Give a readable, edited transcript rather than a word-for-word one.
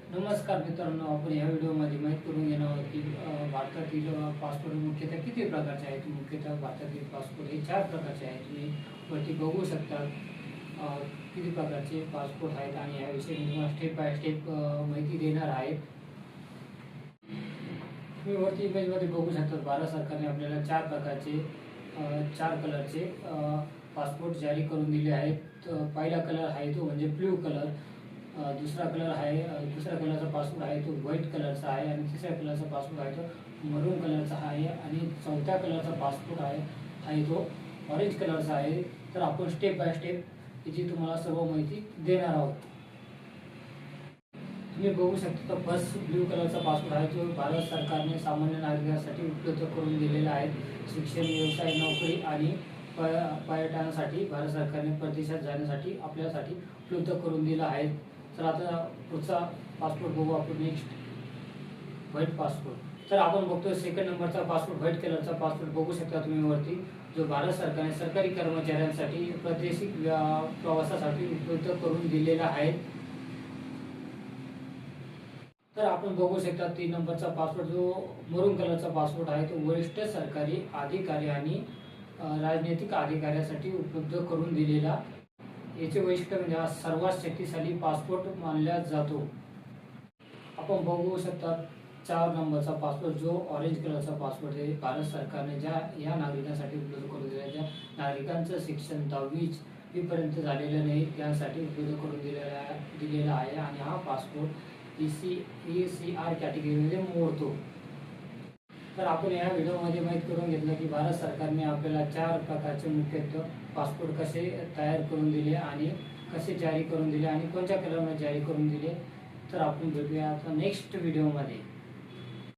नमस्कार मित्रांनो, आपण या व्हिडिओमध्ये माहिती करून घेणार आहोत की भारतातील पासपोर्ट मुख्यतः किती प्रकारचे आहेत। मुख्यतः भारतातील पासपोर्ट हे 4 प्रकारचे आहेत। तुम्ही वरती बघू शकता किती प्रकारचे पासपोर्ट आहेत आणि याविषयी मी तुम्हाला स्टेप बाय स्टेप माहिती देणार आहे। तुम्ही वरती इमेजमध्ये बघू शकता भारत सरकारने आपल्याला 4 प्रकारचे 4 कलरचे पासपोर्ट जारी करून दिले आहेत। पहिला कलर आहे तो म्हणजे ब्लू कलर, दुसरा कलर आहे दुसऱ्या कलरचा पासपोर्ट आहे तो व्हाईट कलरचा आहे आणि तिसऱ्या कलरचा पासपोर्ट आहे तो मरून कलरचा आहे आणि चौथ्या कलरचा पासपोर्ट आहे तो ऑरेंज कलरचा आहे। तर आपण स्टेप बाय स्टेप याची तुम्हाला सर्व माहिती देणार आहोत। तुम्ही बघू शकता तर फर्स्ट ब्लू कलरचा पासपोर्ट आहे तो भारत सरकारने सामान्य नागरिकांसाठी उपलब्ध करून दिलेला आहे। शिक्षण, व्यवसाय, नोकरी आणि पर्यटनासाठी भारत सरकारने परदेशात जाण्यासाठी आपल्यासाठी उपलब्ध करून दिला आहे। तर आता पुढचा पासपोर्ट बघू आपण। Next white passport. तर आपण बघतोय सेकंड नंबरचा पासपोर्ट व्हाईट कलरचा पासपोर्ट बघू शकता तुम्ही वरती, जो भारत सरकारने सरकारी कर्मचाऱ्यांसाठी प्रादेशिक प्रवासासाठी उपलब्ध करून दिलेला आहे। तर आपण बघू शकता 3 नंबरचा पासपोर्ट जो मरून कलरचा पासपोर्ट आहे तो वरिष्ठ सरकारी अधिकारी आणि राजनैतिक अधिकाऱ्यांसाठी उपलब्ध करून दिलेला। याचे वैशिष्ट्य म्हणजे हा सर्वात शक्तिशाली पासपोर्ट मानला जातो। आपण बघू शकता 4 नंबरचा पासपोर्ट जो ऑरेंज कलरचा पासपोर्ट आहे, भारत सरकारने या नागरिकांसाठी उपलब्ध करून दिलेला, ज्या नागरिकांचं शिक्षण 10वी पर्यंत झालेलं नाही त्यासाठी उपलब्ध करून दिलेला आहे आणि हा पासपोर्ट ECR कॅटेगरीमध्ये मोडतो। तर आपण या व्हिडिओमध्ये माहिती करून घेतलं की भारत सरकारने आपल्याला 4 प्रकारचे मुख्यतः पासपोर्ट कसे तयार करून दिले आणि कसे जारी करून दिले आणि कोणत्या कलरमध्ये जारी करून दिले। तर आपण भेटूया आता नेक्स्ट व्हिडिओमध्ये।